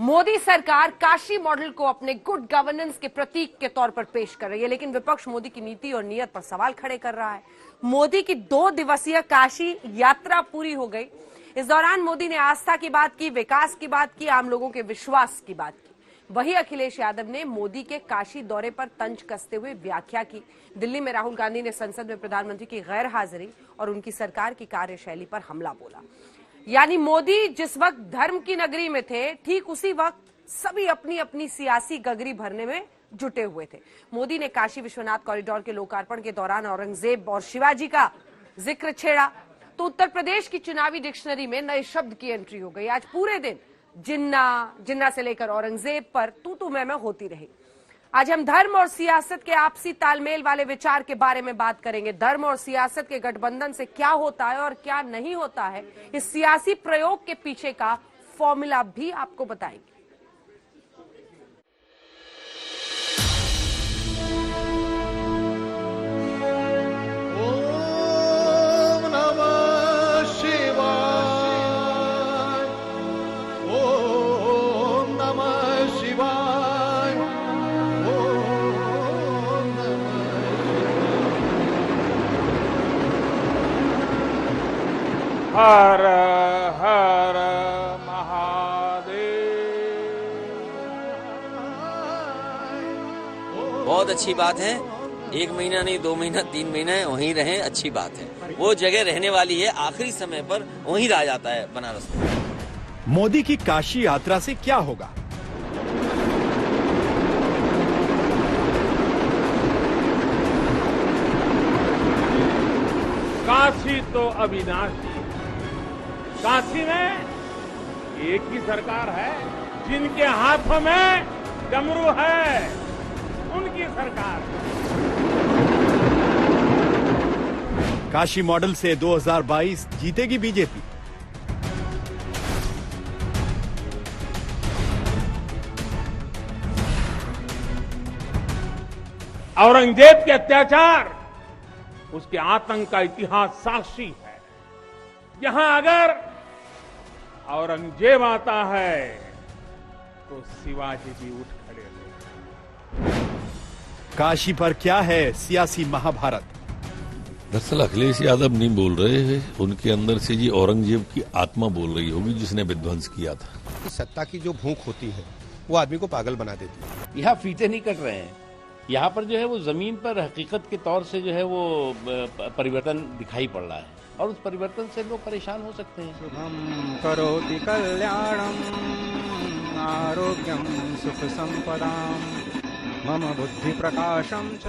मोदी सरकार काशी मॉडल को अपने गुड गवर्नेंस के प्रतीक के तौर पर पेश कर रही है, लेकिन विपक्ष मोदी की नीति और नीयत पर सवाल खड़े कर रहा है। मोदी की 2 दिवसीय काशी यात्रा पूरी हो गई। इस दौरान मोदी ने आस्था की बात की, विकास की बात की, आम लोगों के विश्वास की बात की। वहीं अखिलेश यादव ने मोदी के काशी दौरे पर तंज कसते हुए व्याख्या की। दिल्ली में राहुल गांधी ने संसद में प्रधानमंत्री की गैर हाजिरी और उनकी सरकार की कार्यशैली पर हमला बोला। यानी मोदी जिस वक्त धर्म की नगरी में थे, ठीक उसी वक्त सभी अपनी अपनी सियासी गगरी भरने में जुटे हुए थे। मोदी ने काशी विश्वनाथ कॉरिडोर के लोकार्पण के दौरान औरंगजेब और शिवाजी का जिक्र छेड़ा, तो उत्तर प्रदेश की चुनावी डिक्शनरी में नए शब्द की एंट्री हो गई। आज पूरे दिन जिन्ना से लेकर औरंगजेब पर तू मैं होती रही। आज हम धर्म और सियासत के आपसी तालमेल वाले विचार के बारे में बात करेंगे। धर्म और सियासत के गठबंधन से क्या होता है और क्या नहीं होता है, इस सियासी प्रयोग के पीछे का फॉर्मूला भी आपको बताएंगे। हर हर महादेव। बहुत अच्छी बात है। 1 महीना नहीं, 2 महीना, 3 महीना वहीं रहें, अच्छी बात है। वो जगह रहने वाली है, आखिरी समय पर वहीं रह जाता है बनारस में। मोदी की काशी यात्रा से क्या होगा? काशी तो अविनाशी। काशी में एक ही सरकार है, जिनके हाथों में डमरू है, उनकी सरकार। काशी मॉडल से 2022 जीतेगी बीजेपी। औरंगजेब के अत्याचार, उसके आतंक का इतिहास साक्षी है। यहां अगर औरंगजेब आता है तो शिवाजी भी उठ खड़े हो। काशी पर क्या है सियासी महाभारत? दरअसल अखिलेश यादव नहीं बोल रहे हैं, उनके अंदर से जी औरंगजेब की आत्मा बोल रही होगी, जिसने विध्वंस किया था। सत्ता की जो भूख होती है वो आदमी को पागल बना देती है। यहाँ फीते नहीं कट रहे हैं, यहाँ पर जो है वो जमीन पर हकीकत के तौर से जो है वो परिवर्तन दिखाई पड़ रहा है, और उस परिवर्तन से लोग परेशान हो सकते हैं। शुभम करोति कल्याणम आरोग्यम सुख संपदाम मम बुद्धि प्रकाशम च।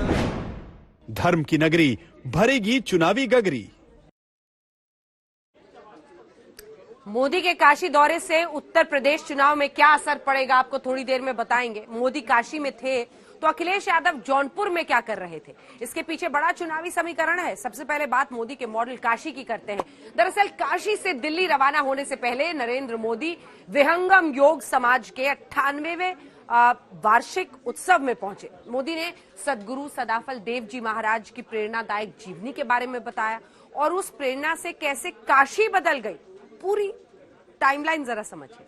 धर्म की नगरी भरेगी चुनावी गगरी। मोदी के काशी दौरे से उत्तर प्रदेश चुनाव में क्या असर पड़ेगा, आपको थोड़ी देर में बताएंगे। मोदी काशी में थे तो अखिलेश यादव जौनपुर में क्या कर रहे थे, इसके पीछे बड़ा चुनावी समीकरण है। सबसे पहले बात मोदी के मॉडल काशी की करते हैं। दरअसल काशी से दिल्ली रवाना होने से पहले नरेंद्र मोदी विहंगम योग समाज के 98वें वार्षिक उत्सव में पहुंचे। मोदी ने सदगुरु सदाफल देव जी महाराज की प्रेरणादायक जीवनी के बारे में बताया और उस प्रेरणा से कैसे काशी बदल गई, पूरी टाइमलाइन जरा समझिए।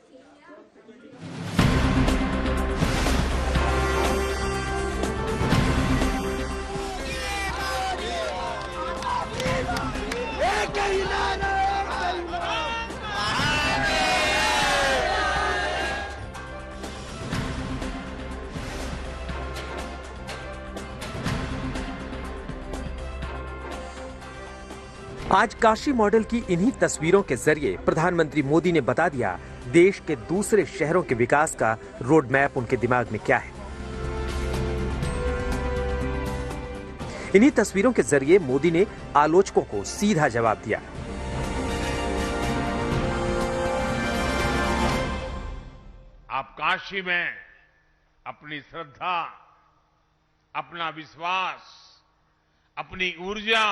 आज काशी मॉडल की इन्हीं तस्वीरों के जरिए प्रधानमंत्री मोदी ने बता दिया देश के दूसरे शहरों के विकास का रोड मैप उनके दिमाग में क्या है। इन्हीं तस्वीरों के जरिए मोदी ने आलोचकों को सीधा जवाब दिया। आप काशी में अपनी श्रद्धा, अपना विश्वास, अपनी ऊर्जा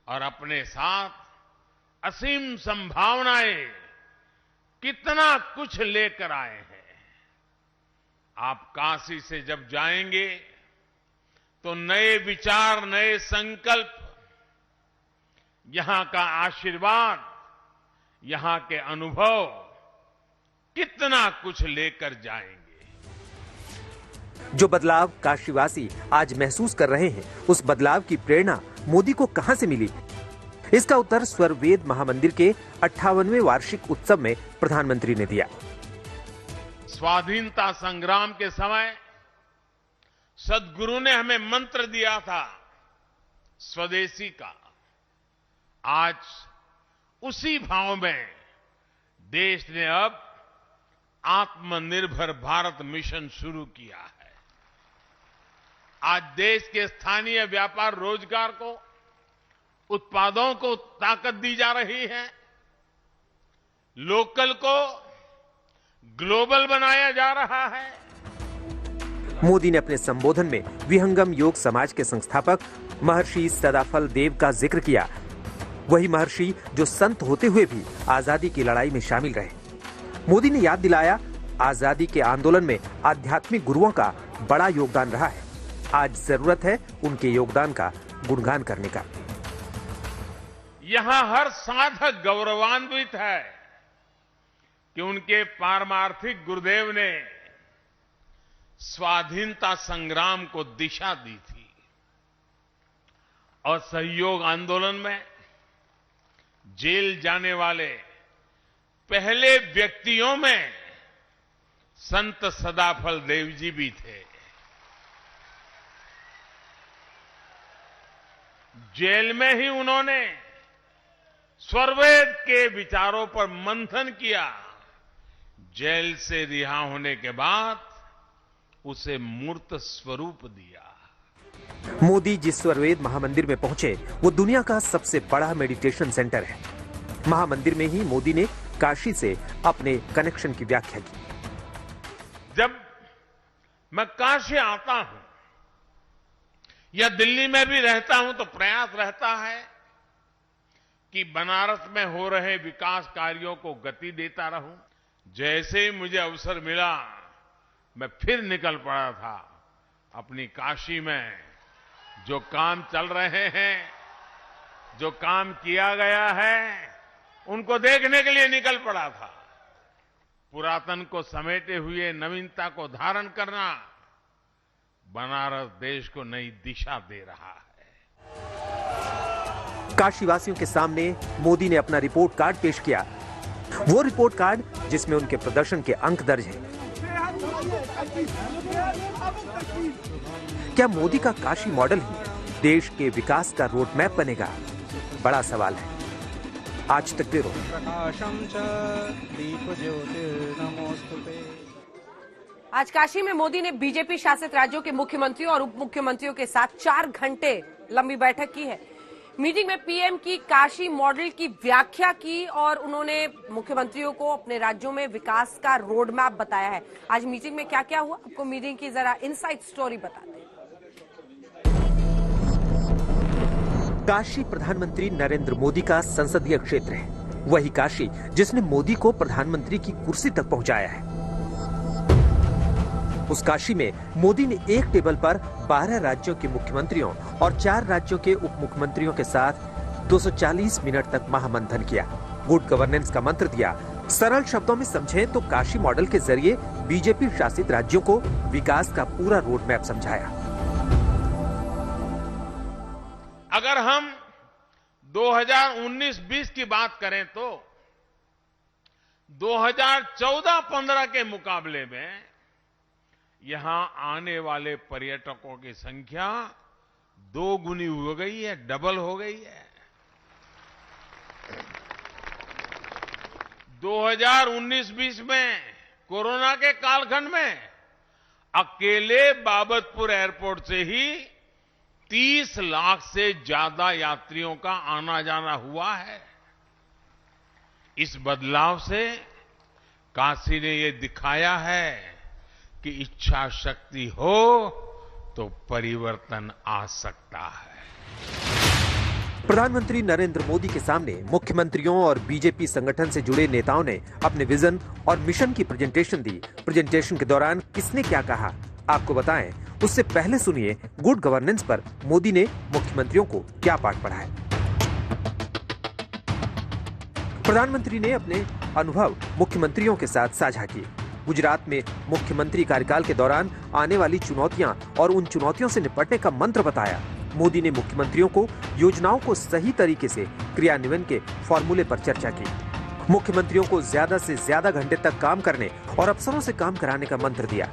और अपने साथ असीम संभावनाएं कितना कुछ लेकर आए हैं। आप काशी से जब जाएंगे तो नए विचार, नए संकल्प, यहां का आशीर्वाद, यहां के अनुभव कितना कुछ लेकर जाएंगे। जो बदलाव काशीवासी आज महसूस कर रहे हैं, उस बदलाव की प्रेरणा मोदी को कहां से मिली? इसका उत्तर स्वरवेद महामंदिर के 58वें वार्षिक उत्सव में प्रधानमंत्री ने दिया। स्वाधीनता संग्राम के समय सद्गुरु ने हमें मंत्र दिया था स्वदेशी का। आज उसी भाव में देश ने अब आत्मनिर्भर भारत मिशन शुरू किया है। आज देश के स्थानीय व्यापार रोजगार को, उत्पादों को ताकत दी जा रही है। लोकल को ग्लोबल बनाया जा रहा है। मोदी ने अपने संबोधन में विहंगम योग समाज के संस्थापक महर्षि सदाफल देव का जिक्र किया। वही महर्षि जो संत होते हुए भी आजादी की लड़ाई में शामिल रहे। मोदी ने याद दिलाया, आजादी के आंदोलन में आध्यात्मिक गुरुओं का बड़ा योगदान रहा है। आज जरूरत है उनके योगदान का गुणगान करने का। यहां हर साधक गौरवान्वित है कि उनके पारमार्थिक गुरुदेव ने स्वाधीनता संग्राम को दिशा दी थी और सहयोग आंदोलन में जेल जाने वाले पहले व्यक्तियों में संत सदाफल देव जी भी थे। जेल में ही उन्होंने स्वरवेद के विचारों पर मंथन किया। जेल से रिहा होने के बाद उसे मूर्त स्वरूप दिया। मोदी जिस स्वरवेद महामंदिर में पहुंचे, वो दुनिया का सबसे बड़ा मेडिटेशन सेंटर है। महामंदिर में ही मोदी ने काशी से अपने कनेक्शन की व्याख्या की। जब मैं काशी आता हूं या दिल्ली में भी रहता हूं तो प्रयास रहता है कि बनारस में हो रहे विकास कार्यों को गति देता रहूं। जैसे ही मुझे अवसर मिला, मैं फिर निकल पड़ा था अपनी काशी में। जो काम चल रहे हैं, जो काम किया गया है, उनको देखने के लिए निकल पड़ा था। पुरातन को समेटे हुए नवीनता को धारण करना बनारस देश को नई दिशा दे रहा है। काशीवासियों के सामने मोदी ने अपना रिपोर्ट कार्ड पेश किया। वो रिपोर्ट कार्ड जिसमें उनके प्रदर्शन के अंक दर्ज हैं। क्या मोदी का काशी मॉडल ही देश के विकास का रोड मैप बनेगा? बड़ा सवाल है। आज तक ब्यूरो। आज काशी में मोदी ने बीजेपी शासित राज्यों के मुख्यमंत्रियों और उप मुख्यमंत्रियों के साथ 4 घंटे लंबी बैठक की है। मीटिंग में पीएम की काशी मॉडल की व्याख्या की और उन्होंने मुख्यमंत्रियों को अपने राज्यों में विकास का रोड मैप बताया है। आज मीटिंग में क्या क्या हुआ, आपको मीटिंग की जरा इनसाइड स्टोरी बताते हैं। काशी प्रधानमंत्री नरेंद्र मोदी का संसदीय क्षेत्र है। वही काशी जिसने मोदी को प्रधानमंत्री की कुर्सी तक पहुंचाया है। उस काशी में मोदी ने एक टेबल पर 12 राज्यों के मुख्यमंत्रियों और 4 राज्यों के उप मुख्यमंत्रियों के साथ 240 मिनट तक महामंथन किया। गुड गवर्नेंस का मंत्र दिया। सरल शब्दों में समझें तो काशी मॉडल के जरिए बीजेपी शासित राज्यों को विकास का पूरा रोड मैप समझाया। अगर हम 2019-20 की बात करें तो 2014-15 के मुकाबले में यहां आने वाले पर्यटकों की संख्या 2 गुनी हो गई है, डबल हो गई है। 2019-20 में कोरोना के कालखंड में अकेले बाबतपुर एयरपोर्ट से ही 30 लाख से ज्यादा यात्रियों का आना जाना हुआ है। इस बदलाव से काशी ने ये दिखाया है कि इच्छा शक्ति हो तो परिवर्तन आ सकता है। प्रधानमंत्री नरेंद्र मोदी के सामने मुख्यमंत्रियों और बीजेपी संगठन से जुड़े नेताओं ने अपने विजन और मिशन की प्रेजेंटेशन दी। प्रेजेंटेशन के दौरान किसने क्या कहा, आपको बताएं। उससे पहले सुनिए गुड गवर्नेंस पर मोदी ने मुख्यमंत्रियों को क्या पाठ पढ़ाया। प्रधानमंत्री ने अपने अनुभव मुख्यमंत्रियों के साथ साझा किए। गुजरात में मुख्यमंत्री कार्यकाल के दौरान आने वाली चुनौतियां और उन चुनौतियों से निपटने का मंत्र बताया। मोदी ने मुख्यमंत्रियों को योजनाओं को सही तरीके से क्रियान्वयन के फॉर्मूले पर चर्चा की। मुख्यमंत्रियों को ज्यादा से ज्यादा घंटे तक काम करने और अफसरों से काम कराने का मंत्र दिया।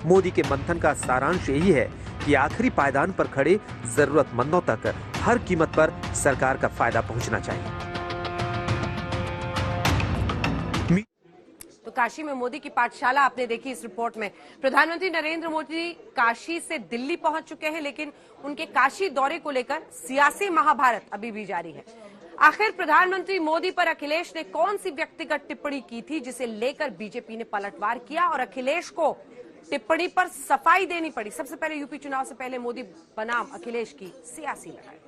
मोदी के मंथन का सारांश यही है कि आखिरी पायदान पर खड़े जरूरतमंदों तक हर कीमत पर सरकार का फायदा पहुंचना चाहिए। तो काशी में मोदी की पाठशाला आपने देखी इस रिपोर्ट में। प्रधानमंत्री नरेंद्र मोदी काशी से दिल्ली पहुंच चुके हैं, लेकिन उनके काशी दौरे को लेकर सियासी महाभारत अभी भी जारी है। आखिर प्रधानमंत्री मोदी पर अखिलेश ने कौन सी व्यक्तिगत टिप्पणी की थी जिसे लेकर बीजेपी ने पलटवार किया और अखिलेश को टिप्पणी पर सफाई देनी पड़ी। सबसे पहले यूपी चुनाव से पहले मोदी बनाम अखिलेश की सियासी लड़ाई।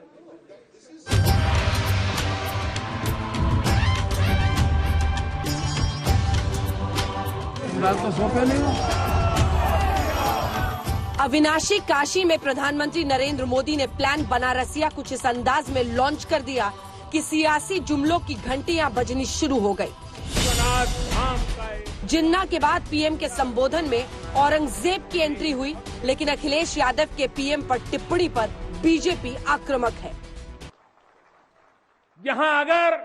अविनाशी काशी में प्रधानमंत्री नरेंद्र मोदी ने प्लान बनारसिया कुछ इस अंदाज में लॉन्च कर दिया कि सियासी जुमलों की घंटियां बजनी शुरू हो गई। जिन्ना के बाद पीएम के संबोधन में औरंगजेब की एंट्री हुई, लेकिन अखिलेश यादव के पीएम पर टिप्पणी पर बीजेपी आक्रामक है। यहां अगर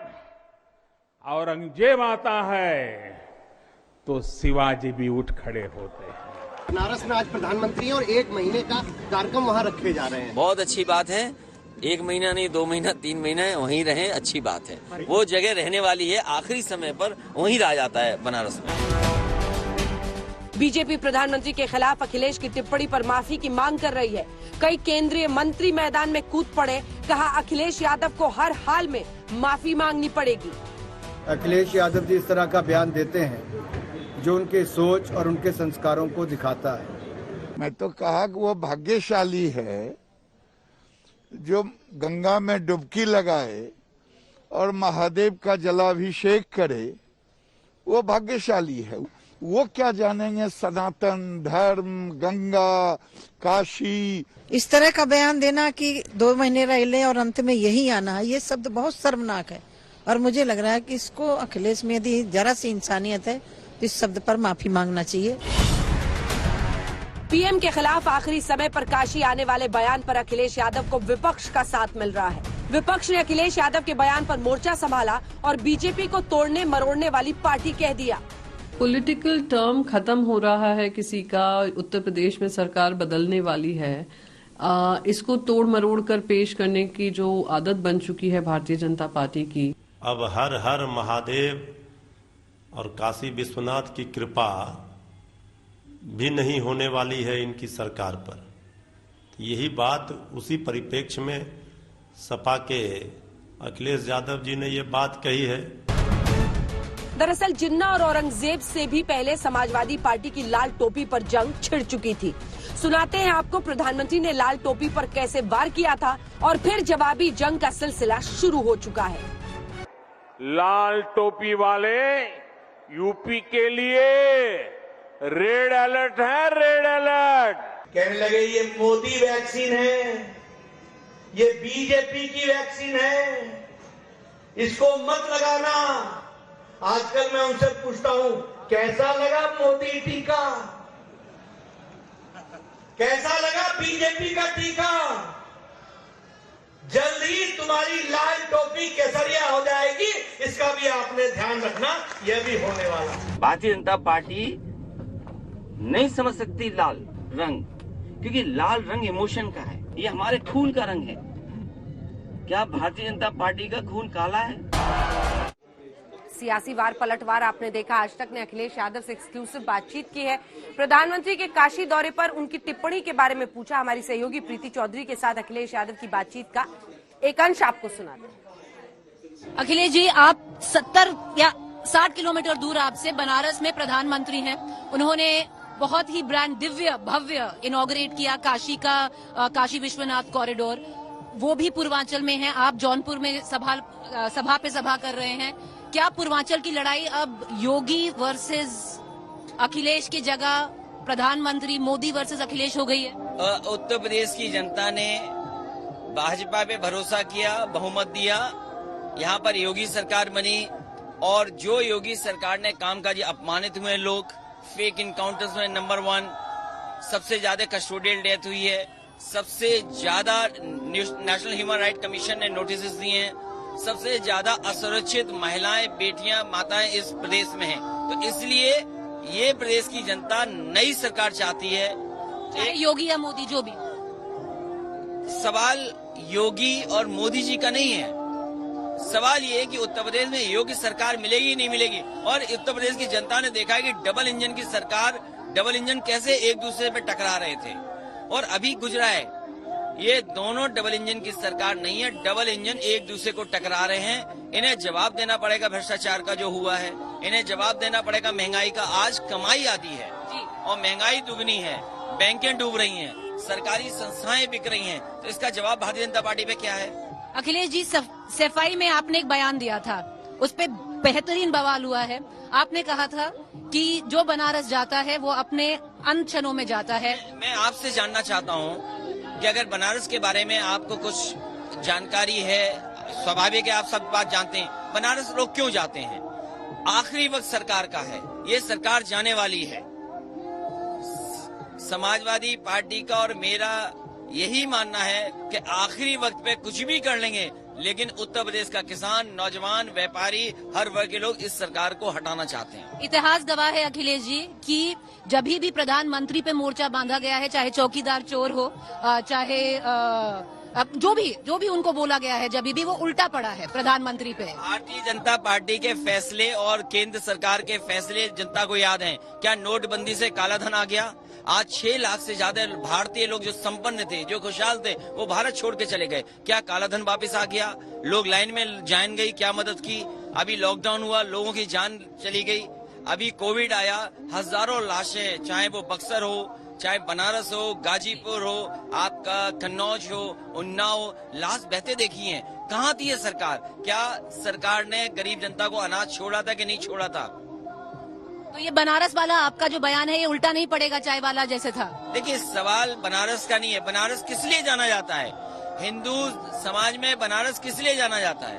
औरंगजेब आता है तो शिवाजी भी उठ खड़े होते हैं। बनारस में आज प्रधानमंत्री और 1 महीने का कार्यक्रम वहाँ रखे जा रहे हैं। बहुत अच्छी बात है। 1 महीना नहीं, 2 महीना, 3 महीना वहीं रहे, अच्छी बात है। वो जगह रहने वाली है, आखिरी समय पर वहीं रह जाता है बनारस में। बीजेपी प्रधानमंत्री के खिलाफ अखिलेश की टिप्पणी पर माफी की मांग कर रही है। कई केंद्रीय मंत्री मैदान में कूद पड़े, कहा अखिलेश यादव को हर हाल में माफी मांगनी पड़ेगी। अखिलेश यादव जी इस तरह का बयान देते हैं जो उनके सोच और उनके संस्कारों को दिखाता है। मैं तो कहा कि वो भाग्यशाली है जो गंगा में डुबकी लगाए और महादेव का जलाभिषेक करे, वो भाग्यशाली है। वो क्या जानेंगे सनातन धर्म, गंगा, काशी। इस तरह का बयान देना कि 2 महीने रह ले और अंत में यही आना, ये शब्द बहुत शर्मनाक है। और मुझे लग रहा है कि इसको अखिलेश में यदि जरा सी इंसानियत है तो इस शब्द पर माफी मांगना चाहिए। पीएम के खिलाफ आखिरी समय पर काशी आने वाले बयान पर अखिलेश यादव को विपक्ष का साथ मिल रहा है। विपक्ष ने अखिलेश यादव के बयान पर मोर्चा संभाला और बीजेपी को तोड़ने मरोड़ने वाली पार्टी कह दिया। पॉलिटिकल टर्म खत्म हो रहा है किसी का, उत्तर प्रदेश में सरकार बदलने वाली है, इसको तोड़ मरोड़ कर पेश करने की जो आदत बन चुकी है भारतीय जनता पार्टी की। अब हर हर महादेव और काशी विश्वनाथ की कृपा भी नहीं होने वाली है इनकी सरकार पर। यही बात उसी परिप्रेक्ष्य में सपा के अखिलेश यादव जी ने ये बात कही है। दरअसल जिन्ना और औरंगजेब से भी पहले समाजवादी पार्टी की लाल टोपी पर जंग छिड़ चुकी थी। सुनाते हैं आपको प्रधानमंत्री ने लाल टोपी पर कैसे वार किया था और फिर जवाबी जंग का सिलसिला शुरू हो चुका है। लाल टोपी वाले यूपी के लिए रेड अलर्ट है, रेड अलर्ट। कहने लगे ये मोदी वैक्सीन है, ये बीजेपी की वैक्सीन है, इसको मत लगाना। आजकल मैं उनसे पूछता हूं कैसा लगा मोदी टीका, कैसा लगा बीजेपी का टीका? जल्द ही तुम्हारी लाल टोपी केसरिया हो जाएगी, इसका भी आपने ध्यान रखना, यह भी होने वाला। भारतीय जनता पार्टी नहीं समझ सकती लाल रंग, क्योंकि लाल रंग इमोशन का है, ये हमारे खून का रंग है। क्या भारतीय जनता पार्टी का खून काला है? सियासी वार पलटवार आपने देखा। आज तक ने अखिलेश यादव से एक्सक्लूसिव बातचीत की है। प्रधानमंत्री के काशी दौरे पर उनकी टिप्पणी के बारे में पूछा। हमारी सहयोगी प्रीति चौधरी के साथ अखिलेश यादव की बातचीत का एक अंश आपको सुनाते हैं। अखिलेश जी, आप 70 या 60 किलोमीटर दूर आपसे बनारस में प्रधानमंत्री हैं। उन्होंने बहुत ही ब्रांड दिव्य भव्य इनॉग्रेट किया काशी का, काशी विश्वनाथ कॉरिडोर, वो भी पूर्वांचल में है। आप जौनपुर में सभा पे सभा कर रहे हैं। क्या पूर्वांचल की लड़ाई अब योगी वर्सेस अखिलेश की जगह प्रधानमंत्री मोदी वर्सेस अखिलेश हो गई है? उत्तर प्रदेश की जनता ने भाजपा पे भरोसा किया, बहुमत दिया, यहाँ पर योगी सरकार बनी, और जो योगी सरकार ने काम काज अपमानित हुए लोग, फेक इनकाउंटर्स में नंबर 1, सबसे ज्यादा कस्टोडियल डेथ हुई है, सबसे ज्यादा नेशनल ह्यूमन राइट कमीशन ने नोटिस दिए हैं, सबसे ज्यादा असुरक्षित महिलाएं, बेटियां, माताएं इस प्रदेश में हैं। तो इसलिए ये प्रदेश की जनता नई सरकार चाहती है। चाहे योगी या मोदी, जो भी। सवाल योगी और मोदी जी का नहीं है, सवाल ये है कि उत्तर प्रदेश में योगी सरकार मिलेगी नहीं मिलेगी। और उत्तर प्रदेश की जनता ने देखा है कि डबल इंजन की सरकार, डबल इंजन कैसे एक दूसरे पे टकरा रहे थे और अभी गुजरा है। ये दोनों डबल इंजन की सरकार नहीं है, डबल इंजन एक दूसरे को टकरा रहे हैं। इन्हें जवाब देना पड़ेगा भ्रष्टाचार का जो हुआ है, इन्हें जवाब देना पड़ेगा महंगाई का। आज कमाई आती है और महंगाई दुगनी है, बैंकें डूब रही हैं, सरकारी संस्थाएं बिक रही हैं, तो इसका जवाब भारतीय जनता पार्टी पे क्या है? अखिलेश जी, सफाई में आपने एक बयान दिया था, उस पे बेहतरीन बवाल हुआ है। आपने कहा था कि जो बनारस जाता है वो अपने अंत क्षणों में जाता है। मैं आपसे जानना चाहता हूँ कि अगर बनारस के बारे में आपको कुछ जानकारी है, स्वाभाविक है आप सब बात जानते हैं, बनारस लोग क्यों जाते हैं? आखिरी वक्त सरकार का है, ये सरकार जाने वाली है। समाजवादी पार्टी का और मेरा यही मानना है कि आखिरी वक्त पे कुछ भी कर लेंगे, लेकिन उत्तर प्रदेश का किसान, नौजवान, व्यापारी, हर वर्ग के लोग इस सरकार को हटाना चाहते हैं। इतिहास गवाह है अखिलेश जी कि जब भी प्रधानमंत्री पे मोर्चा बांधा गया है, चाहे चौकीदार चोर हो, चाहे जो भी उनको बोला गया है, जब भी वो उल्टा पड़ा है प्रधानमंत्री पे। भारतीय जनता पार्टी के फैसले और केंद्र सरकार के फैसले जनता को याद हैं। क्या नोटबंदी से काला धन आ गया? आज 6 लाख से ज्यादा भारतीय लोग जो संपन्न थे, जो खुशहाल थे, वो भारत छोड़ के चले गए। क्या काला धन वापस आ गया? लोग लाइन में जान गई, क्या मदद की? अभी लॉकडाउन हुआ, लोगों की जान चली गई। अभी कोविड आया, हजारों लाशें, चाहे वो बक्सर हो, चाहे बनारस हो, गाजीपुर हो, आपका कन्नौज हो, उन्नाव, लाश बहते देखी हैं। कहाँ थी ये सरकार? क्या सरकार ने गरीब जनता को अनाज छोड़ा था कि नहीं छोड़ा था? तो ये बनारस वाला आपका जो बयान है, ये उल्टा नहीं पड़ेगा चाय वाला जैसे था? देखिए, सवाल बनारस का नहीं है। बनारस किस लिए जाना जाता है? हिंदू समाज में बनारस किस लिए जाना जाता है?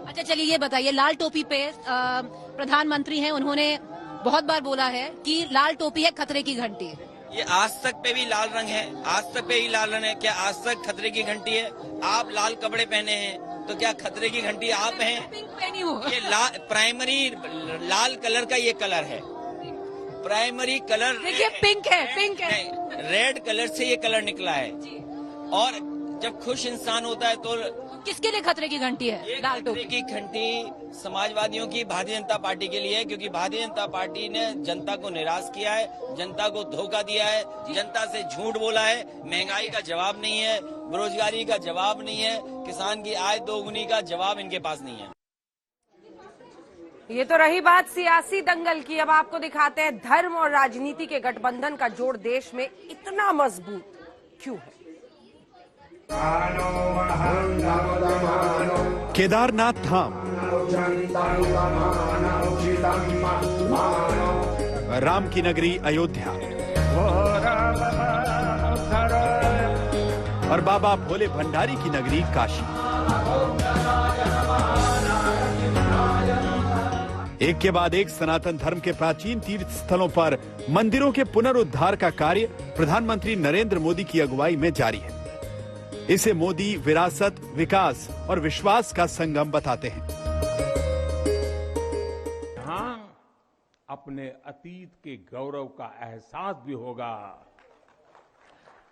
अच्छा, चलिए ये बताइए, लाल टोपी पे प्रधानमंत्री हैं, उन्होंने बहुत बार बोला है कि लाल टोपी है खतरे की घंटी। ये आज तक पे भी लाल रंग है, आज तक पे ही लाल रंग है। क्या आज तक खतरे की घंटी है? आप लाल कपड़े पहने हैं, तो क्या खतरे की घंटी आप हैं? पिंक पहनी हूँ। ये प्राइमरी लाल कलर का ये कलर है, प्राइमरी कलर। देखिए, पिंक है। रेड कलर से ये कलर निकला है। और जब खुश इंसान होता है तो किसके लिए खतरे की घंटी है? लाल टोपी की घंटी समाजवादियों की, भारतीय जनता पार्टी के लिए, क्योंकि भारतीय जनता पार्टी ने जनता को निराश किया है, जनता को धोखा दिया है, जनता से झूठ बोला है। महंगाई का जवाब नहीं है, बेरोजगारी का जवाब नहीं है, किसान की आय दोगुनी का जवाब इनके पास नहीं है। ये तो रही बात सियासी दंगल की। अब आपको दिखाते हैं धर्म और राजनीति के गठबंधन का जोड़ देश में इतना मजबूत क्यों है। केदारनाथ धाम, राम की नगरी अयोध्या और बाबा भोले भंडारी की नगरी काशी। एक के बाद एक सनातन धर्म के प्राचीन तीर्थ स्थलों पर मंदिरों के पुनरुद्धार का कार्य प्रधानमंत्री नरेंद्र मोदी की अगुवाई में जारी है। इसे मोदी विरासत, विकास और विश्वास का संगम बताते हैं। यहां अपने अतीत के गौरव का एहसास भी होगा।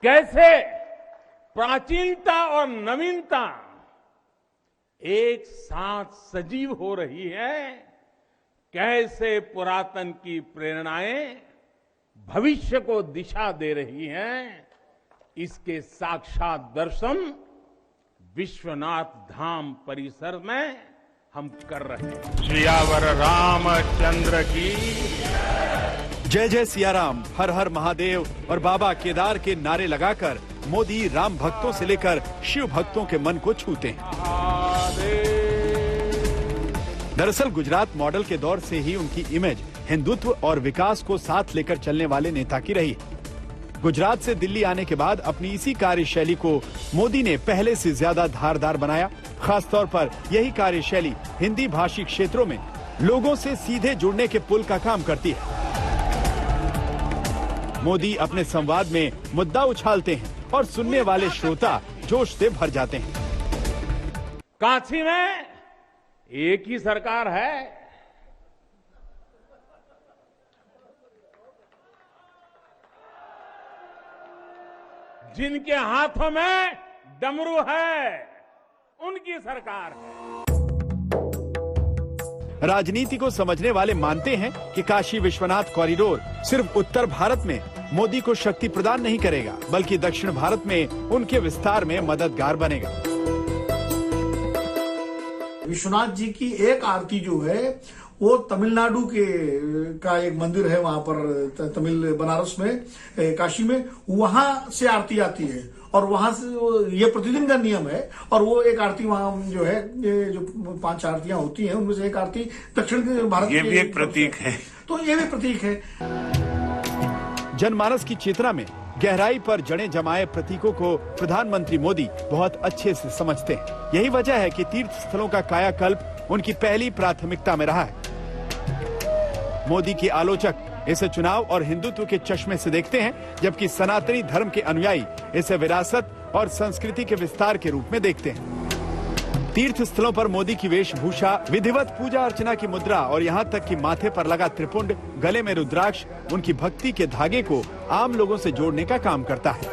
कैसे प्राचीनता और नवीनता एक साथ सजीव हो रही है, कैसे पुरातन की प्रेरणाएं भविष्य को दिशा दे रही हैं, इसके साक्षात दर्शन विश्वनाथ धाम परिसर में हम कर रहे हैं। सियावर रामचंद्र की जय जय सियाराम, हर हर महादेव और बाबा केदार के नारे लगाकर मोदी राम भक्तों से लेकर शिव भक्तों के मन को छूते हैं। दरअसल गुजरात मॉडल के दौर से ही उनकी इमेज हिंदुत्व और विकास को साथ लेकर चलने वाले नेता की रही है। गुजरात से दिल्ली आने के बाद अपनी इसी कार्यशैली को मोदी ने पहले से ज्यादा धारदार बनाया। खासतौर पर यही कार्यशैली हिंदी भाषी क्षेत्रों में लोगों से सीधे जुड़ने के पुल का काम करती है। मोदी अपने संवाद में मुद्दा उछालते हैं और सुनने वाले श्रोता जोश से भर जाते हैं। काशी में एक ही सरकार है, जिनके हाथों में डमरू है, उनकी सरकार है। राजनीति को समझने वाले मानते हैं कि काशी विश्वनाथ कॉरिडोर सिर्फ उत्तर भारत में मोदी को शक्ति प्रदान नहीं करेगा, बल्कि दक्षिण भारत में उनके विस्तार में मददगार बनेगा। विश्वनाथ जी की एक आरती जो है वो तमिलनाडु का एक मंदिर है, वहां पर तमिल बनारस में, काशी में, वहां से आरती आती है और वहां से ये प्रतिदिन का नियम है। और वो एक आरती वहां जो है, जो 5 आरतियां होती हैं उनमें से एक आरती दक्षिण भारत, ये भी एक प्रतीक है। तो ये भी प्रतीक है। जनमानस की चेतना में गहराई पर जड़ें जमाए प्रतीकों को प्रधानमंत्री मोदी बहुत अच्छे से समझते हैं। यही वजह है कि तीर्थ स्थलों का कायाकल्प उनकी पहली प्राथमिकता में रहा है। मोदी के आलोचक इसे चुनाव और हिंदुत्व के चश्मे से देखते हैं, जबकि सनातनी धर्म के अनुयायी इसे विरासत और संस्कृति के विस्तार के रूप में देखते हैं। तीर्थ स्थलों पर मोदी की वेशभूषा, विधिवत पूजा अर्चना की मुद्रा और यहाँ तक कि माथे पर लगा त्रिपुंड, गले में रुद्राक्ष उनकी भक्ति के धागे को आम लोगों से जोड़ने का काम करता है।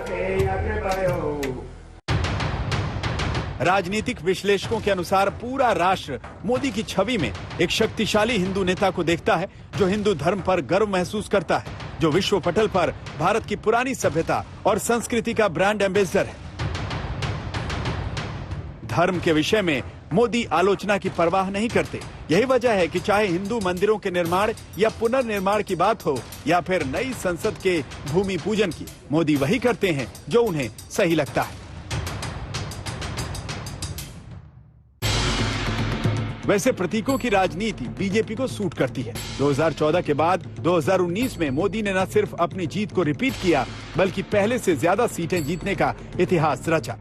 राजनीतिक विश्लेषकों के अनुसार पूरा राष्ट्र मोदी की छवि में एक शक्तिशाली हिंदू नेता को देखता है, जो हिंदू धर्म पर गर्व महसूस करता है, जो विश्व पटल पर भारत की पुरानी सभ्यता और संस्कृति का ब्रांड एम्बेसडर है। धर्म के विषय में मोदी आलोचना की परवाह नहीं करते। यही वजह है कि चाहे हिंदू मंदिरों के निर्माण या पुनर्निर्माण की बात हो या फिर नई संसद के भूमि पूजन की, मोदी वही करते हैं जो उन्हें सही लगता है। वैसे प्रतीकों की राजनीति बीजेपी को सूट करती है। 2014 के बाद 2019 में मोदी ने न सिर्फ अपनी जीत को रिपीट किया, बल्कि पहले से ज्यादा सीटें जीतने का इतिहास रचा।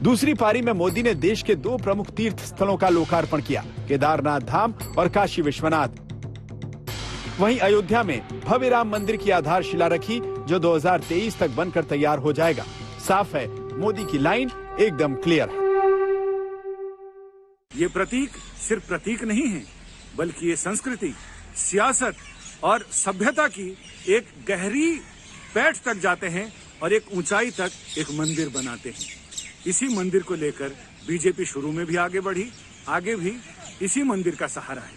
दूसरी पारी में मोदी ने देश के 2 प्रमुख तीर्थ स्थलों का लोकार्पण किया, केदारनाथ धाम और काशी विश्वनाथ। वहीं अयोध्या में भव्य राम मंदिर की आधारशिला रखी, जो 2023 तक बनकर तैयार हो जाएगा। साफ है, मोदी की लाइन एकदम क्लियर है। ये प्रतीक सिर्फ प्रतीक नहीं है, बल्कि ये संस्कृति, सियासत और सभ्यता की एक गहरी पैठ तक जाते हैं और एक ऊंचाई तक एक मंदिर बनाते हैं। इसी मंदिर को लेकर बीजेपी शुरू में भी आगे बढ़ी, आगे भी इसी मंदिर का सहारा है।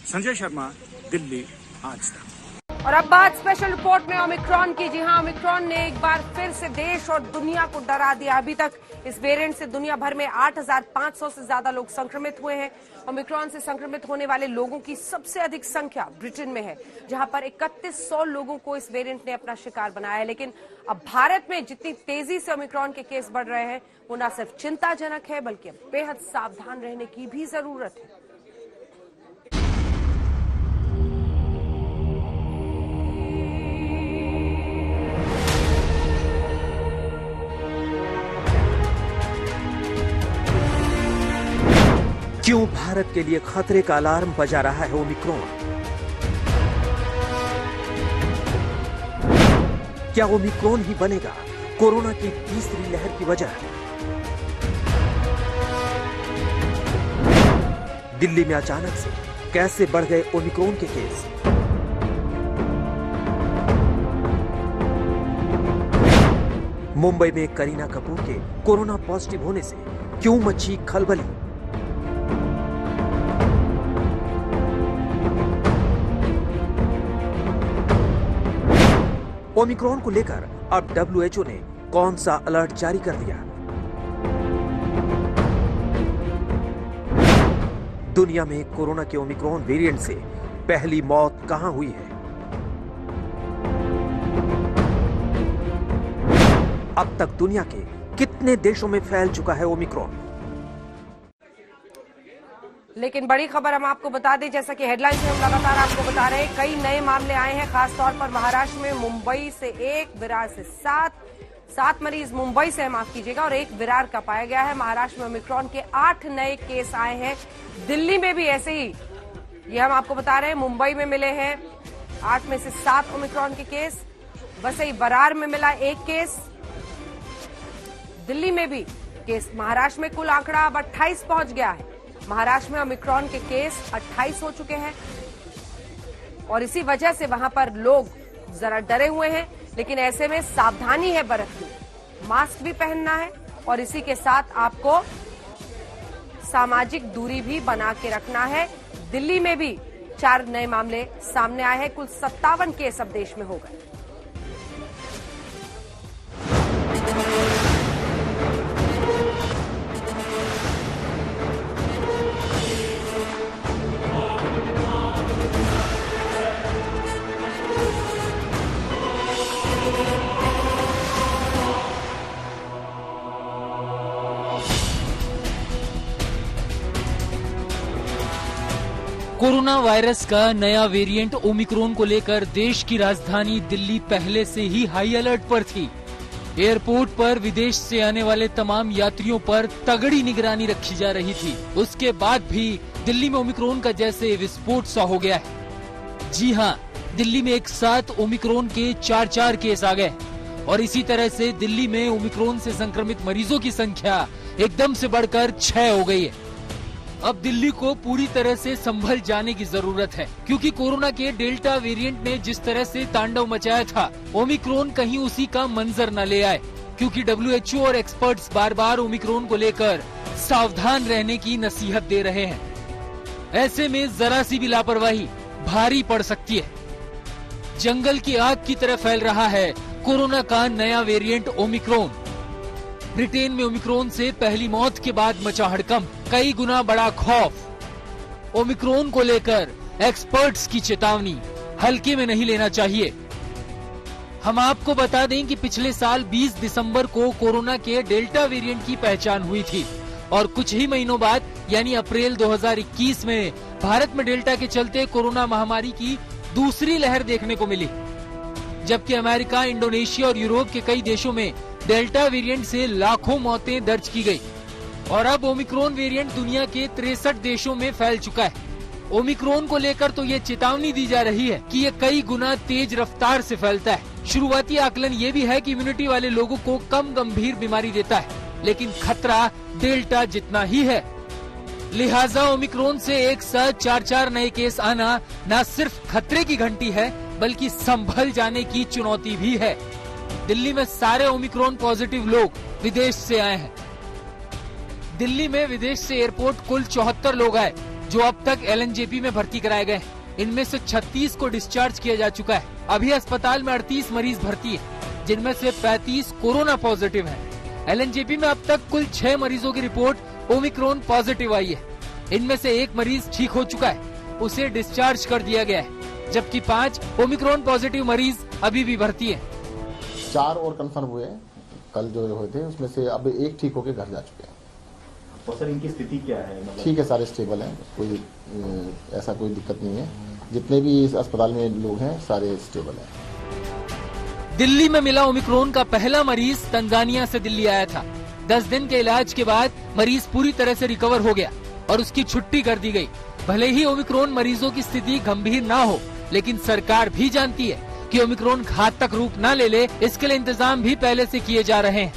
संजय शर्मा, दिल्ली, आज तक। और अब बात स्पेशल रिपोर्ट में ओमिक्रॉन की। जी हां, ओमिक्रॉन ने एक बार फिर से देश और दुनिया को डरा दिया। अभी तक इस वेरिएंट से दुनिया भर में 8,500 से ज्यादा लोग संक्रमित हुए हैं। ओमिक्रॉन से संक्रमित होने वाले लोगों की सबसे अधिक संख्या ब्रिटेन में है, जहां पर 3100 लोगों को इस वेरिएंट ने अपना शिकार बनाया है। लेकिन अब भारत में जितनी तेजी से ओमिक्रॉन के केस बढ़ रहे हैं, वो न सिर्फ चिंताजनक है, बल्कि अब बेहद सावधान रहने की भी जरूरत है। क्यों भारत के लिए खतरे का अलार्म बजा रहा है ओमिक्रॉन? क्या ओमिक्रॉन ही बनेगा कोरोना की तीसरी लहर की वजह? दिल्ली में अचानक से कैसे बढ़ गए ओमिक्रॉन के केस? मुंबई में करीना कपूर के कोरोना पॉजिटिव होने से क्यों मची खलबली? ओमिक्रॉन को लेकर अब WHO ने कौन सा अलर्ट जारी कर दिया? दुनिया में कोरोना के ओमिक्रॉन वेरिएंट से पहली मौत कहां हुई है? अब तक दुनिया के कितने देशों में फैल चुका है ओमिक्रॉन? लेकिन बड़ी खबर हम आपको बता दें, जैसा कि हेडलाइन से हम लगातार आपको बता रहे हैं, कई नए मामले आए हैं, खासतौर पर महाराष्ट्र में। मुंबई से 1, विरार से 7 मरीज मुंबई से, माफ कीजिएगा, और 1 विरार का पाया गया है। महाराष्ट्र में ओमिक्रॉन के 8 नए केस आए हैं। दिल्ली में भी ऐसे ही, ये हम आपको बता रहे हैं, मुंबई में मिले हैं 8 में से 7 ओमिक्रॉन के केस। वैसे ही विरार में मिला 1 केस, दिल्ली में भी केस। महाराष्ट्र में कुल आंकड़ा अब 28 पहुंच गया है। महाराष्ट्र में ओमिक्रॉन के केस 28 हो चुके हैं और इसी वजह से वहां पर लोग जरा डरे हुए हैं। लेकिन ऐसे में सावधानी है बरतनी, मास्क भी पहनना है और इसी के साथ आपको सामाजिक दूरी भी बना के रखना है। दिल्ली में भी 4 नए मामले सामने आए हैं। कुल 57 केस अब देश में हो गए। कोरोना वायरस का नया वेरिएंट ओमिक्रॉन को लेकर देश की राजधानी दिल्ली पहले से ही हाई अलर्ट पर थी। एयरपोर्ट पर विदेश से आने वाले तमाम यात्रियों पर तगड़ी निगरानी रखी जा रही थी। उसके बाद भी दिल्ली में ओमिक्रॉन का जैसे विस्फोट सा हो गया है। जी हां, दिल्ली में एक साथ ओमिक्रॉन के 4 केस आ गए और इसी तरह से दिल्ली में ओमिक्रॉन से संक्रमित मरीजों की संख्या एकदम से बढ़कर 6 हो गई है। अब दिल्ली को पूरी तरह से संभल जाने की जरूरत है, क्योंकि कोरोना के डेल्टा वेरिएंट ने जिस तरह से तांडव मचाया था, ओमिक्रॉन कहीं उसी का मंजर न ले आए। क्योंकि WHO और एक्सपर्ट्स बार बार ओमिक्रॉन को लेकर सावधान रहने की नसीहत दे रहे हैं। ऐसे में जरा सी भी लापरवाही भारी पड़ सकती है। जंगल की आग की तरह फैल रहा है कोरोना का नया वेरिएंट ओमिक्रॉन। ब्रिटेन में ओमिक्रॉन से पहली मौत के बाद मचा हड़कंप, कई गुना बड़ा खौफ। ओमिक्रॉन को लेकर एक्सपर्ट्स की चेतावनी, हल्के में नहीं लेना चाहिए। हम आपको बता दें कि पिछले साल 20 दिसंबर को कोरोना के डेल्टा वेरिएंट की पहचान हुई थी और कुछ ही महीनों बाद यानी अप्रैल 2021 में भारत में डेल्टा के चलते कोरोना महामारी की दूसरी लहर देखने को मिली। जबकि अमेरिका, इंडोनेशिया और यूरोप के कई देशों में डेल्टा वेरिएंट से लाखों मौतें दर्ज की गई और अब ओमिक्रॉन वेरिएंट दुनिया के 63 देशों में फैल चुका है। ओमिक्रॉन को लेकर तो ये चेतावनी दी जा रही है कि ये कई गुना तेज रफ्तार से फैलता है। शुरुआती आकलन ये भी है कि इम्यूनिटी वाले लोगों को कम गंभीर बीमारी देता है, लेकिन खतरा डेल्टा जितना ही है। लिहाजा ओमिक्रॉन से एक साथ 4 नए केस आना न सिर्फ खतरे की घंटी है, बल्कि संभल जाने की चुनौती भी है। दिल्ली में सारे ओमिक्रॉन पॉजिटिव लोग विदेश से आए हैं। दिल्ली में विदेश से एयरपोर्ट कुल 74 लोग आए, जो अब तक LNJP में भर्ती कराए गए। इनमें से 36 को डिस्चार्ज किया जा चुका है। अभी अस्पताल में 38 मरीज भर्ती है, जिनमें से 35 कोरोना पॉजिटिव हैं। LNJP में अब तक कुल 6 मरीजों की रिपोर्ट ओमिक्रॉन पॉजिटिव आई है। इनमें से 1 मरीज ठीक हो चुका है, उसे डिस्चार्ज कर दिया गया है, जबकि 5 ओमिक्रॉन पॉजिटिव मरीज अभी भी भर्ती है। 4 और कंफर्म हुए कल जो हुए थे, उसमें से अब 1 ठीक होकर घर जा चुके हैं। तो सर इनकी स्थिति क्या है? ठीक है, सारे स्टेबल हैं, कोई ऐसा कोई दिक्कत नहीं है। जितने भी इस अस्पताल में लोग हैं सारे स्टेबल हैं। दिल्ली में मिला ओमिक्रॉन का पहला मरीज तंजानिया से दिल्ली आया था। 10 दिन के इलाज के बाद मरीज पूरी तरह से रिकवर हो गया और उसकी छुट्टी कर दी गई। भले ही ओमिक्रॉन मरीजों की स्थिति गंभीर ना हो, लेकिन सरकार भी जानती है कि ओमिक्रॉन घातक रूप न ले, इसके लिए इंतजाम भी पहले से किए जा रहे हैं।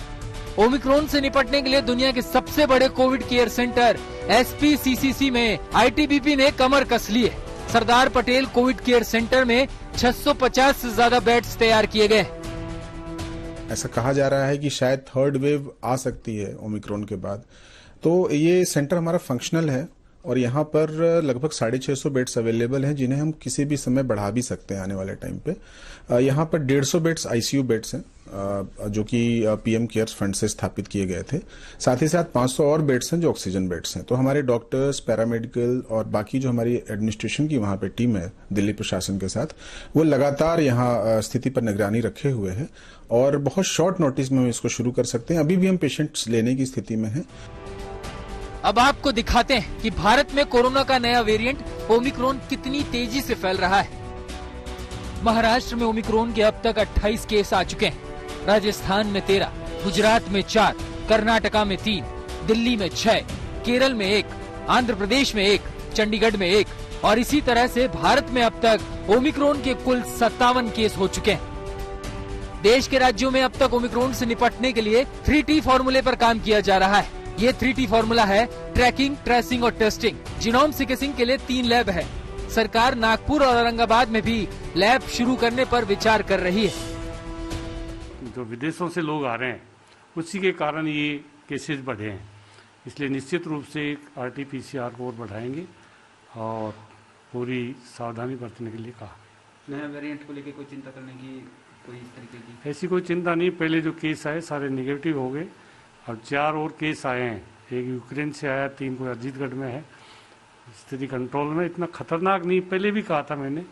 ओमिक्रॉन से निपटने के लिए दुनिया के सबसे बड़े कोविड केयर सेंटर SPCCC में ITBP ने कमर कस ली है। Sardar Patel Covid care centre में 650 से ज्यादा बेड्स तैयार किए गए। ऐसा कहा जा रहा है कि शायद 3rd वेव आ सकती है ओमिक्रॉन के बाद, तो ये सेंटर हमारा फंक्शनल है और यहाँ पर लगभग 650 बेड्स अवेलेबल हैं, जिन्हें हम किसी भी समय बढ़ा भी सकते हैं आने वाले टाइम पे। यहाँ पर 150 बेड्स ICU बेड्स हैं, जो कि PM केयर्स फंड से स्थापित किए गए थे। साथ ही साथ 500 और बेड्स हैं जो ऑक्सीजन बेड्स हैं। तो हमारे डॉक्टर्स, पैरामेडिकल और बाकी जो हमारी एडमिनिस्ट्रेशन की वहाँ पे टीम है दिल्ली प्रशासन के साथ, वो लगातार यहाँ स्थिति पर निगरानी रखे हुए हैं और बहुत शॉर्ट नोटिस में हम इसको शुरू कर सकते हैं। अभी भी हम पेशेंट्स लेने की स्थिति में हैं। अब आपको दिखाते हैं कि भारत में कोरोना का नया वेरिएंट ओमिक्रॉन कितनी तेजी से फैल रहा है। महाराष्ट्र में ओमिक्रॉन के अब तक 28 केस आ चुके हैं। राजस्थान में 13, गुजरात में 4, कर्नाटका में 3, दिल्ली में 6, केरल में 1, आंध्र प्रदेश में 1, चंडीगढ़ में 1 और इसी तरह से भारत में अब तक ओमिक्रॉन के कुल 57 केस हो चुके हैं। देश के राज्यों में अब तक ओमिक्रॉन से निपटने के लिए 3T फॉर्मूले पर काम किया जा रहा है। ये 3T फॉर्मूला है ट्रैकिंग, ट्रेसिंग और टेस्टिंग। जीनोम सीक्वेंसिंग के लिए 3 लैब है। सरकार नागपुर और औरंगाबाद में भी लैब शुरू करने पर विचार कर रही है। जो विदेशों से लोग आ रहे हैं उसी के कारण ये केसेस बढ़े हैं, इसलिए निश्चित रूप से RT-PCR को और बढ़ाएंगे और पूरी सावधानी बरतने के लिए कहा। नया वेरिएंट को लेकर कोई चिंता करने की कोई इस तरीके की ऐसी कोई चिंता नहीं। पहले जो केस आए सारे नेगेटिव हो गए और 4 और केस आए हैं। एक यूक्रेन से आया, 3 को अजीतगढ़ में है। स्थिति कंट्रोल में, इतना खतरनाक नहीं, पहले भी कहा था मैंने।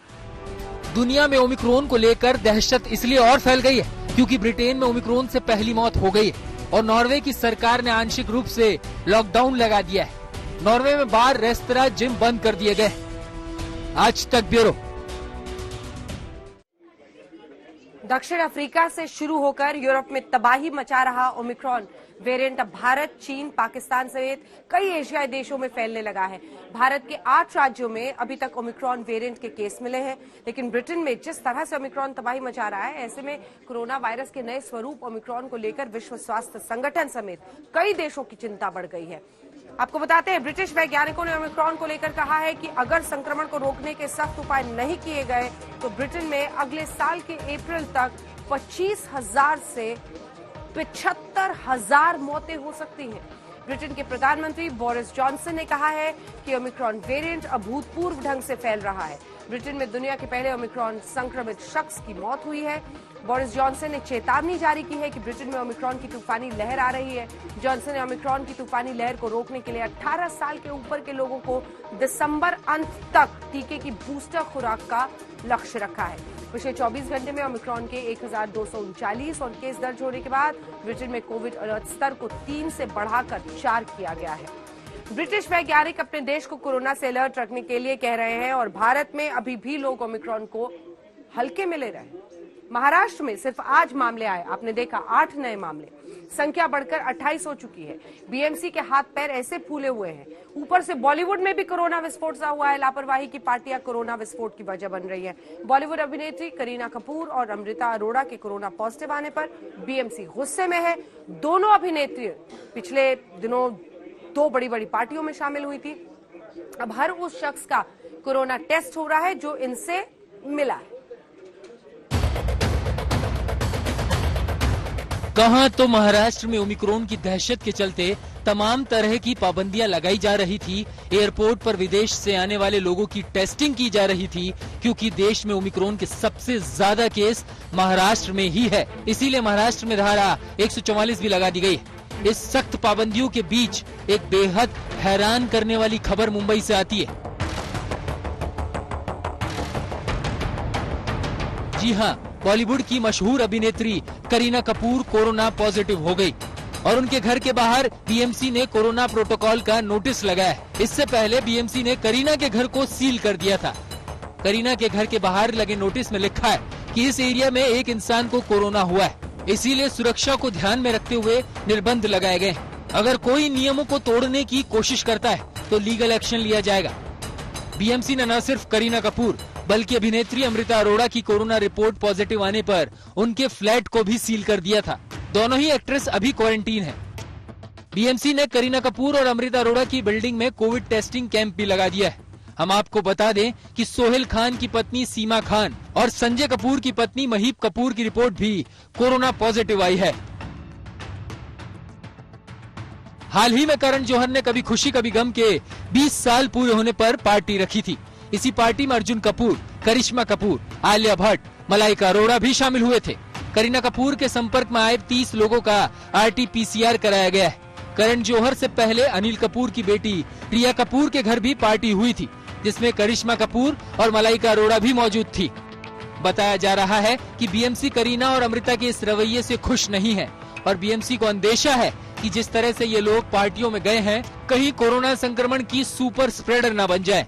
दुनिया में ओमिक्रॉन को लेकर दहशत इसलिए और फैल गई है क्योंकि ब्रिटेन में ओमिक्रॉन से पहली मौत हो गई है और नॉर्वे की सरकार ने आंशिक रूप से लॉकडाउन लगा दिया है। नॉर्वे में बार, रेस्तरां, जिम बंद कर दिए गए। आज तक ब्यूरो। दक्षिण अफ्रीका से शुरू होकर यूरोप में तबाही मचा रहा ओमिक्रॉन वेरिएंट अब भारत, चीन, पाकिस्तान समेत कई एशियाई देशों में फैलने लगा है। भारत के 8 राज्यों में अभी तक ओमिक्रॉन वेरिएंट के केस मिले हैं, लेकिन ब्रिटेन में जिस तरह से ओमिक्रॉन तबाही मचा रहा है, ऐसे में कोरोना वायरस के नए स्वरूप ओमिक्रॉन को लेकर विश्व स्वास्थ्य संगठन समेत कई देशों की चिंता बढ़ गई है। आपको बताते हैं, ब्रिटिश वैज्ञानिकों ने ओमिक्रॉन को लेकर कहा है कि अगर संक्रमण को रोकने के सख्त उपाय नहीं किए गए तो ब्रिटेन में अगले साल के अप्रैल तक 25,000 से 75,000 मौतें हो सकती हैं। ब्रिटेन के प्रधानमंत्री बोरिस जॉनसन ने कहा है कि ओमिक्रॉन वेरिएंट अभूतपूर्व ढंग से फैल रहा है। ब्रिटेन में दुनिया के पहले ओमिक्रॉन संक्रमित शख्स की मौत हुई है। बोरिस जॉनसन ने चेतावनी जारी की है कि ब्रिटेन में ओमिक्रॉन की तूफानी लहर आ रही है। जॉनसन ने ओमिक्रॉन की तूफानी लहर को रोकने के लिए 18 साल के ऊपर के लोगों को दिसंबर अंत तक टीके की बूस्टर खुराक का लक्ष्य रखा है। पिछले 24 घंटे में ओमिक्रॉन के 1,239 और केस दर्ज होने के बाद ब्रिटेन में कोविड अलर्ट स्तर को 3 से बढ़ाकर 4 किया गया है। ब्रिटिश वैज्ञानिक अपने देश को कोरोना से अलर्ट रखने के लिए कह रहे हैं और भारत में अभी भी लोग ओमिक्रॉन को हल्के में ले रहे हैं। महाराष्ट्र में सिर्फ आज मामले आए, आपने देखा 8 नए मामले, संख्या बढ़कर 28 हो चुकी है। बीएमसी के हाथ पैर ऐसे फूले हुए हैं। ऊपर से बॉलीवुड में भी कोरोना विस्फोट सा हुआ है। लापरवाही की पार्टियां कोरोना विस्फोट की वजह बन रही है। बॉलीवुड अभिनेत्री करीना कपूर और अमृता अरोड़ा के कोरोना पॉजिटिव आने पर बीएमसी गुस्से में है। दोनों अभिनेत्री पिछले दिनों 2 बड़ी पार्टियों में शामिल हुई थी। अब हर उस शख्स का कोरोना टेस्ट हो रहा है जो इनसे मिला है। कहां तो महाराष्ट्र में ओमिक्रॉन की दहशत के चलते तमाम तरह की पाबंदियां लगाई जा रही थी। एयरपोर्ट पर विदेश से आने वाले लोगों की टेस्टिंग की जा रही थी क्योंकि देश में ओमिक्रॉन के सबसे ज्यादा केस महाराष्ट्र में ही है। इसीलिए महाराष्ट्र में धारा 144 भी लगा दी गई है। इस सख्त पाबंदियों के बीच एक बेहद हैरान करने वाली खबर मुंबई से आती है। जी हां, बॉलीवुड की मशहूर अभिनेत्री करीना कपूर कोरोना पॉजिटिव हो गई और उनके घर के बाहर बीएमसी ने कोरोना प्रोटोकॉल का नोटिस लगाया। इससे पहले बीएमसी ने करीना के घर को सील कर दिया था। करीना के घर के बाहर लगे नोटिस में लिखा है कि इस एरिया में एक इंसान को कोरोना हुआ है, इसीलिए सुरक्षा को ध्यान में रखते हुए निर्बंध लगाए गए। अगर कोई नियमों को तोड़ने की कोशिश करता है तो लीगल एक्शन लिया जाएगा। बीएमसी ने न सिर्फ करीना कपूर बल्कि अभिनेत्री अमृता अरोड़ा की कोरोना रिपोर्ट पॉजिटिव आने पर उनके फ्लैट को भी सील कर दिया था। दोनों ही एक्ट्रेस अभी क्वारंटीन है। बीएमसी ने करीना कपूर और अमृता अरोड़ा की बिल्डिंग में कोविड टेस्टिंग कैंप भी लगा दिया है। हम आपको बता दें कि सोहेल खान की पत्नी सीमा खान और संजय कपूर की पत्नी महीप कपूर की रिपोर्ट भी कोरोना पॉजिटिव आई है। हाल ही में करण जौहर ने कभी खुशी कभी गम के 20 साल पूरे होने पर पार्टी रखी थी। इसी पार्टी में अर्जुन कपूर, करिश्मा कपूर, आलिया भट्ट, मलाइका अरोड़ा भी शामिल हुए थे। करीना कपूर के संपर्क में आए 30 लोगों का RT-PCR कराया गया है। करण जौहर से पहले अनिल कपूर की बेटी रिया कपूर के घर भी पार्टी हुई थी, जिसमें करिश्मा कपूर और मलाइका अरोड़ा भी मौजूद थी। बताया जा रहा है कि बीएमसी करीना और अमृता के इस रवैये से खुश नहीं है और बीएमसी को अंदेशा है कि जिस तरह से ये लोग पार्टियों में गए हैं, कहीं कोरोना संक्रमण की सुपर स्प्रेडर न बन जाए।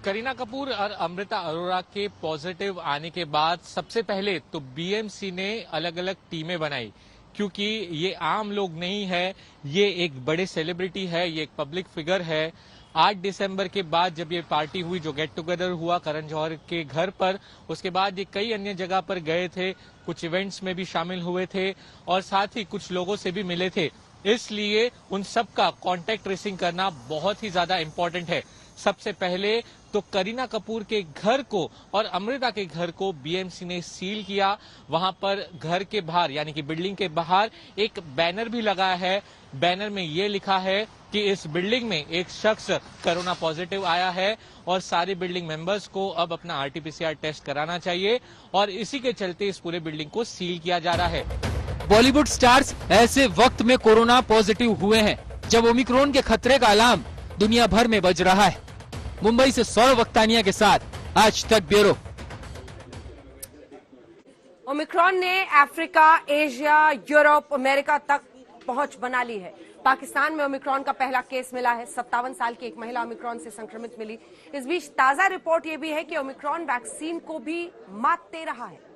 करीना कपूर और अमृता अरोड़ा के पॉजिटिव आने के बाद सबसे पहले तो बीएमसी ने अलग अलग टीमें बनाई, क्योंकि ये आम लोग नहीं है, ये एक बड़े सेलिब्रिटी है, ये एक पब्लिक फिगर है। 8 दिसंबर के बाद जब ये पार्टी हुई, जो गेट टुगेदर हुआ करण जौहर के घर पर, उसके बाद ये कई अन्य जगह पर गए थे, कुछ इवेंट्स में भी शामिल हुए थे और साथ ही कुछ लोगों से भी मिले थे। इसलिए उन सबका कॉन्टेक्ट ट्रेसिंग करना बहुत ही ज्यादा इम्पोर्टेंट है। सबसे पहले तो करीना कपूर के घर को और अमृता के घर को बीएमसी ने सील किया। वहां पर घर के बाहर यानी कि बिल्डिंग के बाहर एक बैनर भी लगा है। बैनर में ये लिखा है कि इस बिल्डिंग में एक शख्स कोरोना पॉजिटिव आया है और सारे बिल्डिंग मेंबर्स को अब अपना आरटीपीसीआर टेस्ट कराना चाहिए और इसी के चलते इस पूरे बिल्डिंग को सील किया जा रहा है। बॉलीवुड स्टार्स ऐसे वक्त में कोरोना पॉजिटिव हुए हैं जब ओमिक्रॉन के खतरे का अलार्म दुनिया भर में बज रहा है। मुंबई से सौरभ वक्तानिया के साथ आज तक ब्यूरो। ओमिक्रॉन ने अफ्रीका, एशिया, यूरोप, अमेरिका तक पहुंच बना ली है। पाकिस्तान में ओमिक्रॉन का पहला केस मिला है। 57 साल की एक महिला ओमिक्रॉन से संक्रमित मिली। इस बीच ताजा रिपोर्ट यह भी है कि ओमिक्रॉन वैक्सीन को भी मात दे रहा है।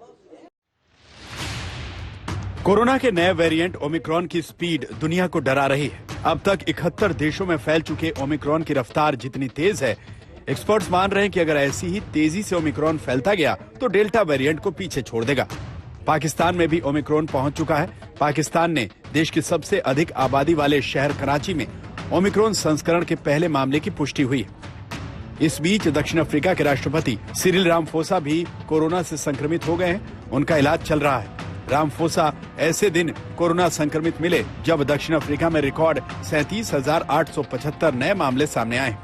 कोरोना के नए वेरिएंट ओमिक्रॉन की स्पीड दुनिया को डरा रही है। अब तक 71 देशों में फैल चुके ओमिक्रॉन की रफ्तार जितनी तेज है, एक्सपर्ट्स मान रहे हैं कि अगर ऐसी ही तेजी से ओमिक्रॉन फैलता गया तो डेल्टा वेरिएंट को पीछे छोड़ देगा। पाकिस्तान में भी ओमिक्रॉन पहुंच चुका है। पाकिस्तान ने देश की सबसे अधिक आबादी वाले शहर कराची में ओमिक्रॉन संस्करण के पहले मामले की पुष्टि हुई है। इस बीच दक्षिण अफ्रीका के राष्ट्रपति सिरिल रामफोसा भी कोरोना से संक्रमित हो गए हैं। उनका इलाज चल रहा है। रामफोसा ऐसे दिन कोरोना संक्रमित मिले जब दक्षिण अफ्रीका में रिकॉर्ड 37,875 नए मामले सामने आए।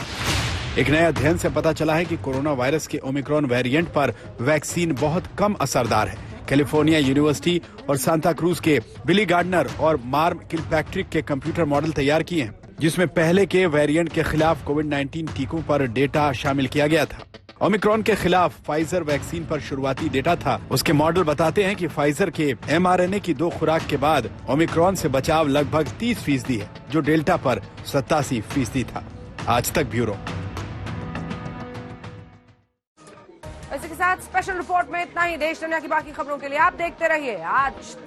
एक नए अध्ययन से पता चला है कि कोरोना वायरस के ओमिक्रॉन वेरिएंट पर वैक्सीन बहुत कम असरदार है। कैलिफोर्निया यूनिवर्सिटी और सांता क्रूज के बिली गार्डनर और मार्म किलपैट्रिक के कंप्यूटर मॉडल तैयार किए हैं, जिसमें पहले के वेरिएंट के खिलाफ कोविड-19 टीकों पर डेटा शामिल किया गया था। ओमिक्रॉन के खिलाफ फाइजर वैक्सीन पर शुरुआती डेटा था। उसके मॉडल बताते हैं कि फाइजर के mRNA की 2 खुराक के बाद ओमिक्रॉन से बचाव लगभग 30% है, जो डेल्टा पर 87% था। आज तक ब्यूरो। इसी के साथ स्पेशल रिपोर्ट में इतना ही। देश दुनिया की बाकी खबरों के लिए आप देखते रहिए आज तक।